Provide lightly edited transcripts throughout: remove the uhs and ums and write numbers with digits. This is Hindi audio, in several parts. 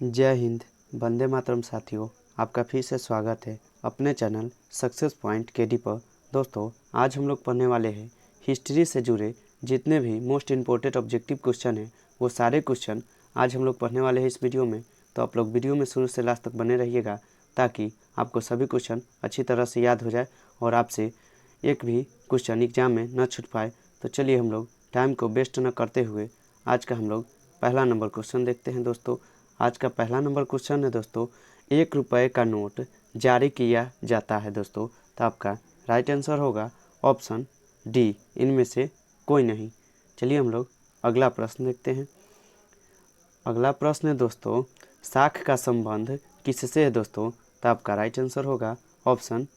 जय हिंद, वंदे मातरम साथियों। आपका फिर से स्वागत है अपने चैनल सक्सेस पॉइंट केडी पर। दोस्तों, आज हम लोग पढ़ने वाले हैं हिस्ट्री से जुड़े जितने भी मोस्ट इम्पोर्टेंट ऑब्जेक्टिव क्वेश्चन हैं वो सारे क्वेश्चन आज हम लोग पढ़ने वाले हैं इस वीडियो में। तो आप लोग वीडियो में शुरू से लास्ट तक बने रहिएगा ताकि आपको सभी क्वेश्चन अच्छी तरह से याद हो जाए और आपसे एक भी क्वेश्चन एग्जाम में न छूट पाए। तो चलिए हम लोग टाइम को वेस्ट न करते हुए आज का हम लोग पहला नंबर क्वेश्चन देखते हैं। दोस्तों, आज का पहला नंबर क्वेश्चन है दोस्तों, 1 रुपये का नोट जारी किया जाता है दोस्तों। तो आपका राइट आंसर होगा ऑप्शन डी, इनमें से कोई नहीं। चलिए हम लोग अगला प्रश्न देखते हैं। अगला प्रश्न है दोस्तों, साख का संबंध किससे है दोस्तों। तो आपका राइट आंसर होगा ऑप्शन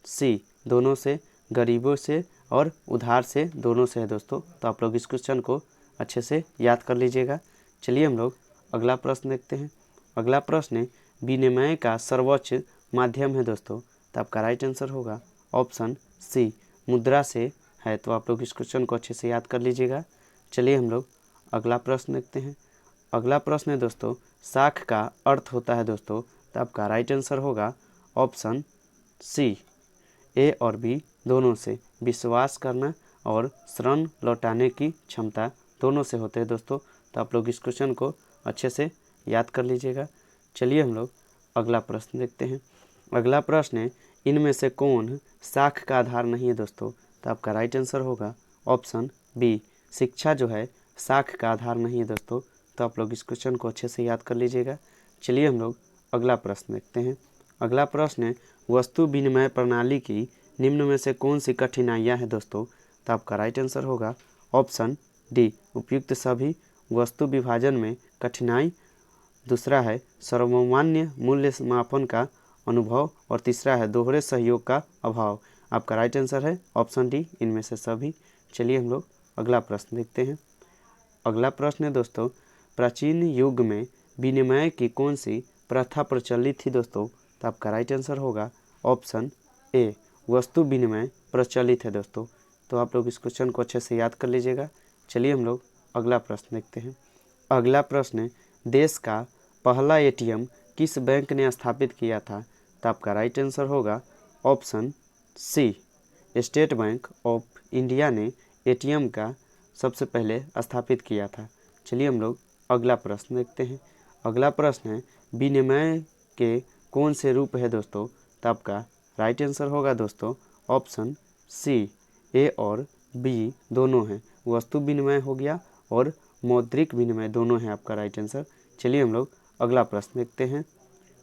सी, दोनों से, गरीबों से और उधार से, दोनों से है दोस्तों। तो आप लोग इस क्वेश्चन को अच्छे से याद कर लीजिएगा। चलिए हम लोग अगला प्रश्न देखते हैं। अगला प्रश्न विनिमय का सर्वोच्च माध्यम है दोस्तों। तो आपका राइट आंसर होगा ऑप्शन सी, मुद्रा से है। तो आप लोग इस क्वेश्चन को अच्छे से याद कर लीजिएगा। चलिए हम लोग अगला प्रश्न देखते हैं। अगला प्रश्न है दोस्तों, साख का अर्थ होता है दोस्तों। तो आपका राइट आंसर होगा ऑप्शन सी, ए और बी दोनों से, विश्वास करना और ऋण लौटाने की क्षमता दोनों से होते हैं दोस्तों। तो आप लोग इस क्वेश्चन को अच्छे से याद कर लीजिएगा। चलिए हम लोग अगला प्रश्न देखते हैं। अगला प्रश्न है, इनमें से कौन साख का आधार नहीं है दोस्तों। तो आपका राइट आंसर होगा ऑप्शन बी, शिक्षा जो है साख का आधार नहीं है दोस्तों। तो आप लोग इस क्वेश्चन को अच्छे से याद कर लीजिएगा। चलिए हम लोग अगला प्रश्न देखते हैं। अगला प्रश्न है, वस्तु विनिमय प्रणाली की निम्न में से कौन सी कठिनाइयाँ हैं दोस्तों। तो आपका राइट आंसर होगा ऑप्शन डी, उपयुक्त सभी। वस्तु विभाजन में कठिनाई। दूसरा है सर्वमान्य मूल्य मापन का अनुभव और तीसरा है दोहरे सहयोग का अभाव। आपका राइट आंसर है ऑप्शन डी, इनमें से सभी। चलिए हम लोग अगला प्रश्न देखते हैं। अगला प्रश्न है दोस्तों, प्राचीन युग में विनिमय की कौन सी प्रथा प्रचलित थी दोस्तों। तो आपका राइट आंसर होगा ऑप्शन ए, वस्तु विनिमय प्रचलित है दोस्तों। तो आप लोग इस क्वेश्चन को अच्छे से याद कर लीजिएगा। चलिए हम लोग अगला प्रश्न देखते हैं। अगला प्रश्न, देश का पहला एटीएम किस बैंक ने स्थापित किया था। तो आपका राइट आंसर होगा ऑप्शन सी, स्टेट बैंक ऑफ इंडिया ने एटीएम का सबसे पहले स्थापित किया था। चलिए हम लोग अगला प्रश्न देखते हैं। अगला प्रश्न है, विनिमय के कौन से रूप है दोस्तों। तो आपका राइट आंसर होगा दोस्तों ऑप्शन सी, ए और बी दोनों हैं। वस्तु विनिमय हो गया और मौद्रिक विनिमय दोनों हैं आपका राइट आंसर। चलिए हम लोग अगला प्रश्न देखते हैं।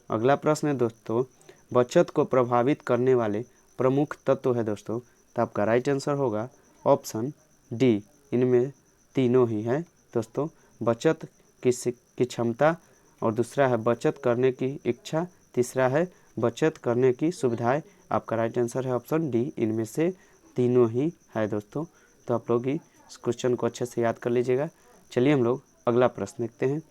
अगला प्रश्न है दोस्तों, बचत को प्रभावित करने वाले प्रमुख तत्व है दोस्तों। तो आपका राइट आंसर होगा ऑप्शन डी, इनमें तीनों ही है दोस्तों। बचत की क्षमता और दूसरा है बचत करने की इच्छा, तीसरा है बचत करने की सुविधाएं। आपका राइट आंसर है ऑप्शन डी, इनमें से तीनों ही है दोस्तों। तो आप लोग इस क्वेश्चन को अच्छे से याद कर लीजिएगा। चलिए हम लोग अगला प्रश्न देखते हैं।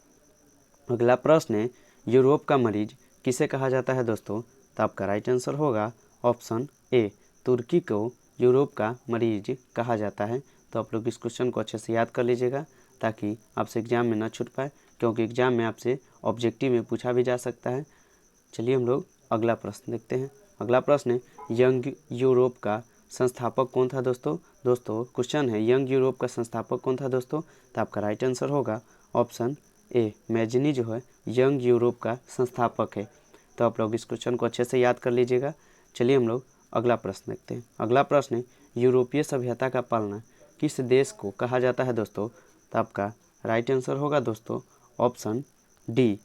अगला प्रश्न है, यूरोप का मरीज किसे कहा जाता है दोस्तों। तो आपका राइट आंसर होगा ऑप्शन ए, तुर्की को यूरोप का मरीज कहा जाता है। तो आप लोग इस क्वेश्चन को अच्छे से याद कर लीजिएगा ताकि आपसे एग्जाम में ना छूट पाए, क्योंकि एग्जाम में आपसे ऑब्जेक्टिव में पूछा भी जा सकता है। चलिए हम लोग अगला प्रश्न देखते हैं। अगला प्रश्न है, यंग यूरोप का संस्थापक कौन था दोस्तों। क्वेश्चन है, यंग यूरोप का संस्थापक कौन था दोस्तों। तो आपका राइट आंसर होगा ऑप्शन ए, मैजनी जो है यंग यूरोप का संस्थापक है। तो आप लोग इस क्वेश्चन को अच्छे से याद कर लीजिएगा। चलिए हम लोग अगला प्रश्न देखते हैं। अगला प्रश्न है, यूरोपीय सभ्यता का पालना किस देश को कहा जाता है दोस्तों। तो आपका राइट आंसर होगा दोस्तों ऑप्शन डी,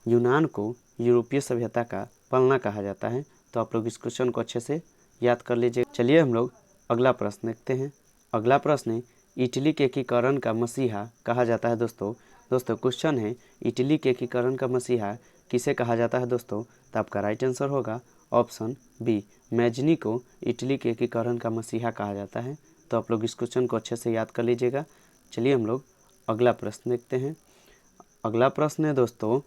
यूनान को यूरोपीय सभ्यता का पालना कहा जाता है। तो आप लोग इस क्वेश्चन को अच्छे से याद कर लीजिए। चलिए हम लोग अगला प्रश्न देखते हैं। अगला प्रश्न है, इटली के एकीकरण का मसीहा कहा जाता है दोस्तों। क्वेश्चन है, इटली के एकीकरण का मसीहा किसे कहा जाता है दोस्तों। तो आपका राइट आंसर होगा ऑप्शन बी, मैजनी को इटली के एकीकरण का मसीहा कहा जाता है। तो आप लोग इस क्वेश्चन को अच्छे से याद कर लीजिएगा। चलिए हम लोग अगला प्रश्न देखते हैं। अगला प्रश्न है दोस्तों,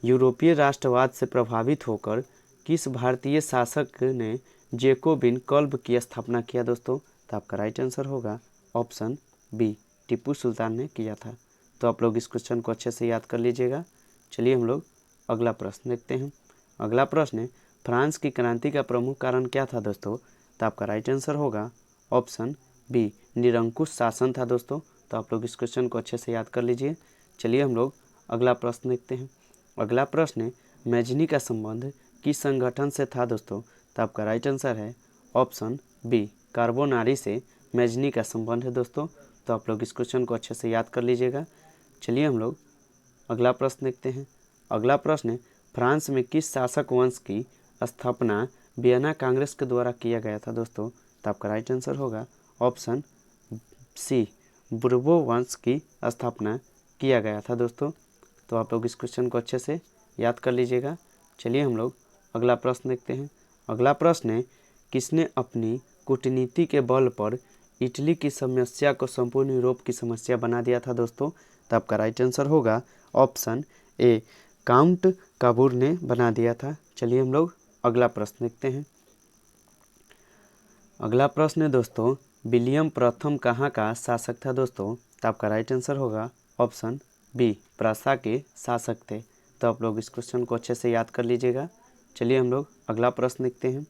यूरोपीय राष्ट्रवाद से प्रभावित होकर किस भारतीय शासक ने जैकोबिन क्लब की स्थापना किया दोस्तों। तो आपका राइट आंसर होगा ऑप्शन बी, टीपू सुल्तान ने किया था। तो आप लोग इस क्वेश्चन को अच्छे से याद कर लीजिएगा। चलिए हम लोग अगला प्रश्न देखते हैं। अगला प्रश्न है, फ्रांस की क्रांति का प्रमुख कारण क्या था दोस्तों? तो आपका राइट आंसर होगा ऑप्शन बी, निरंकुश शासन था दोस्तों। तो आप लोग इस क्वेश्चन को अच्छे से याद कर लीजिए। चलिए हम लोग अगला प्रश्न देखते हैं। अगला प्रश्न है, मैजनी का संबंध किस संगठन से था दोस्तों? तो आपका राइट आंसर है ऑप्शन बी, कार्बोनारी से मैजनी का संबंध है दोस्तों। तो आप लोग इस क्वेश्चन को अच्छे से याद कर लीजिएगा। चलिए हम लोग अगला प्रश्न देखते हैं। अगला प्रश्न है, फ्रांस में किस शासक वंश की स्थापना वियना कांग्रेस के द्वारा किया गया था दोस्तों? तो आपका राइट आंसर होगा ऑप्शन सी, बुर्बो वंश की स्थापना किया गया था दोस्तों। तो आप लोग इस क्वेश्चन को अच्छे से याद कर लीजिएगा। चलिए हम लोग अगला प्रश्न देखते हैं। अगला प्रश्न है, किसने अपनी कूटनीति के बल पर इटली की समस्या को संपूर्ण यूरोप की समस्या बना दिया था दोस्तों? तो आपका राइट आंसर होगा ऑप्शन ए, काउंट काबूर ने बना दिया था। चलिए हम लोग अगला प्रश्न देखते हैं। अगला प्रश्न है दोस्तों, विलियम प्रथम कहाँ का शासक था दोस्तों? तो आपका राइट आंसर होगा ऑप्शन बी, प्रासा के शासक थे। तो आप लोग इस क्वेश्चन को अच्छे से याद कर लीजिएगा। चलिए हम लोग अगला प्रश्न देखते हैं।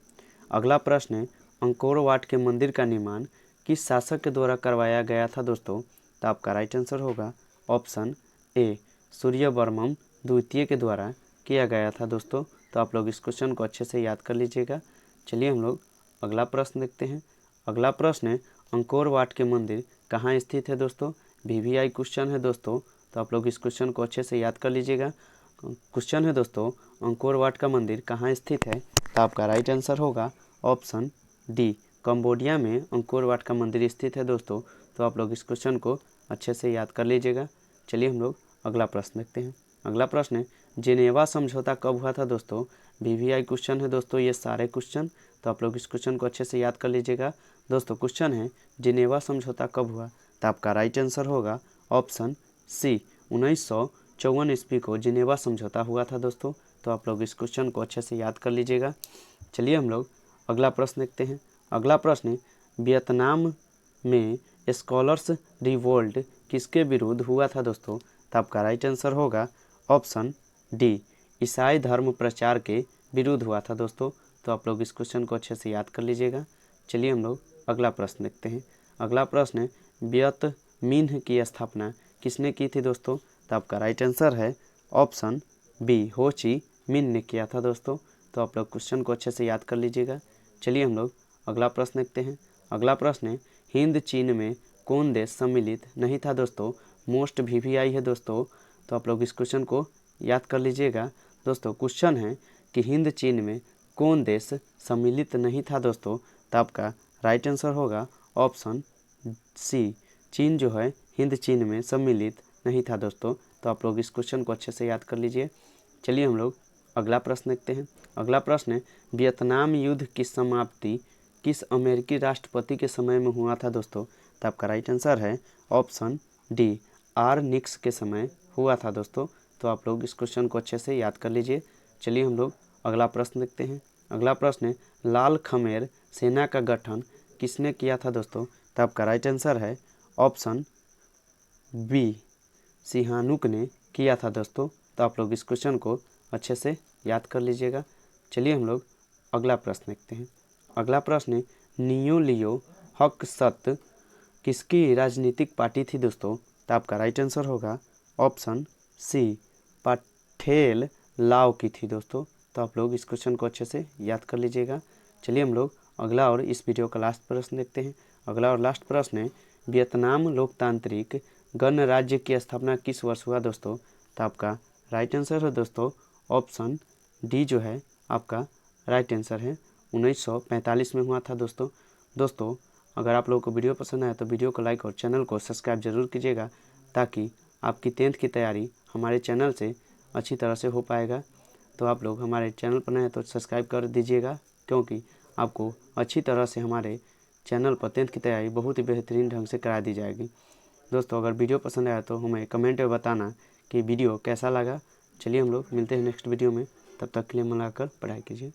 अगला प्रश्न है, अंकोर वाट के मंदिर का निर्माण किस शासक के द्वारा करवाया गया था दोस्तों? तो आपका राइट आंसर होगा ऑप्शन ए, सूर्यवर्मन द्वितीय के द्वारा किया गया था दोस्तों। तो आप लोग इस क्वेश्चन को अच्छे से याद कर लीजिएगा। चलिए हम लोग अगला प्रश्न देखते हैं। अगला प्रश्न है, अंकोर वाट के मंदिर कहाँ स्थित है दोस्तों? वीवीआई क्वेश्चन है दोस्तों। तो आप लोग इस क्वेश्चन को अच्छे से याद कर लीजिएगा। क्वेश्चन है दोस्तों, अंकोर वाट का मंदिर कहाँ स्थित है? तो आपका राइट आंसर होगा ऑप्शन डी, कंबोडिया में अंकोर वाट का मंदिर स्थित है दोस्तों। तो आप लोग इस क्वेश्चन को अच्छे से याद कर लीजिएगा। चलिए हम लोग अगला प्रश्न देखते हैं। अगला प्रश्न है, जेनेवा समझौता कब हुआ था दोस्तों? वीवीआई क्वेश्चन है दोस्तों ये सारे क्वेश्चन। तो आप लोग इस क्वेश्चन को अच्छे से याद कर लीजिएगा। दोस्तों क्वेश्चन है, जेनेवा समझौता कब हुआ? तो आपका राइट आंसर होगा ऑप्शन सी, 1954 ईस्वी को जेनेवा समझौता हुआ था दोस्तों। तो आप लोग इस क्वेश्चन को अच्छे से याद कर लीजिएगा। चलिए हम लोग अगला प्रश्न देखते हैं। अगला प्रश्न, वियतनाम में स्कॉलर्स रिवोल्ट किसके विरुद्ध हुआ था दोस्तों? तो आपका राइट आंसर होगा ऑप्शन डी, ईसाई धर्म प्रचार के विरुद्ध हुआ था दोस्तों। तो आप लोग इस क्वेश्चन को अच्छे से याद कर लीजिएगा। चलिए हम लोग अगला प्रश्न देखते हैं। अगला प्रश्न है, वियत मिन्ह की स्थापना किसने की थी दोस्तों? तो आपका राइट आंसर है ऑप्शन बी, हो ची मिन्ह ने किया था दोस्तों। तो आप लोग क्वेश्चन को अच्छे से याद कर लीजिएगा। चलिए हम लोग अगला प्रश्न देखते हैं। अगला प्रश्न है, हिंद चीन में कौन देश सम्मिलित नहीं था दोस्तों? मोस्ट वीवीआई है दोस्तों। तो आप लोग इस क्वेश्चन को याद कर लीजिएगा। दोस्तों क्वेश्चन है कि हिंद चीन में कौन देश सम्मिलित नहीं था दोस्तों? तो आपका राइट आंसर होगा ऑप्शन सी, चीन जो है हिंद चीन में सम्मिलित नहीं था दोस्तों। तो आप लोग इस क्वेश्चन को अच्छे से याद कर लीजिए। चलिए हम लोग अगला प्रश्न देखते हैं। अगला प्रश्न है, वियतनाम युद्ध की समाप्ति किस अमेरिकी राष्ट्रपति के समय में हुआ था दोस्तों? तो आपका राइट आंसर है ऑप्शन डी, आर निक्स के समय हुआ था दोस्तों। तो आप लोग इस क्वेश्चन को अच्छे से याद कर लीजिए। चलिए हम लोग अगला प्रश्न देखते हैं। अगला प्रश्न है, लाल खमेर सेना का गठन किसने किया था दोस्तों? तो आपका राइट आंसर है ऑप्शन बी, सिहानुक ने किया था दोस्तों। तो आप लोग इस क्वेश्चन को अच्छे से याद कर लीजिएगा। चलिए हम लोग अगला प्रश्न देखते हैं। अगला प्रश्न है, नियो लियो हक सत किसकी राजनीतिक पार्टी थी दोस्तों? तो आपका राइट आंसर होगा ऑप्शन सी, पटेल लाओ की थी दोस्तों। तो आप लोग इस क्वेश्चन को अच्छे से याद कर लीजिएगा। चलिए हम लोग अगला और इस वीडियो का लास्ट प्रश्न देखते हैं। अगला और लास्ट प्रश्न है, वियतनाम लोकतांत्रिक गणराज्य की स्थापना किस वर्ष हुआ दोस्तों? तो आपका राइट आंसर है दोस्तों ऑप्शन डी जो है आपका राइट आंसर है, 1945 में हुआ था दोस्तों। दोस्तों अगर आप लोगों को वीडियो पसंद आया तो वीडियो को लाइक और चैनल को सब्सक्राइब जरूर कीजिएगा, ताकि आपकी 10th की तैयारी हमारे चैनल से अच्छी तरह से हो पाएगा। तो आप लोग हमारे चैनल पर नए हैं तो सब्सक्राइब कर दीजिएगा, क्योंकि आपको अच्छी तरह से हमारे चैनल पर 10th की तैयारी बहुत ही बेहतरीन ढंग से करा दी जाएगी। दोस्तों अगर वीडियो पसंद आया तो हमें कमेंट में बताना कि वीडियो कैसा लगा। चलिए हम लोग मिलते हैं नेक्स्ट वीडियो में, तब तक के लिए मन लगाकर पढ़ाई कीजिए।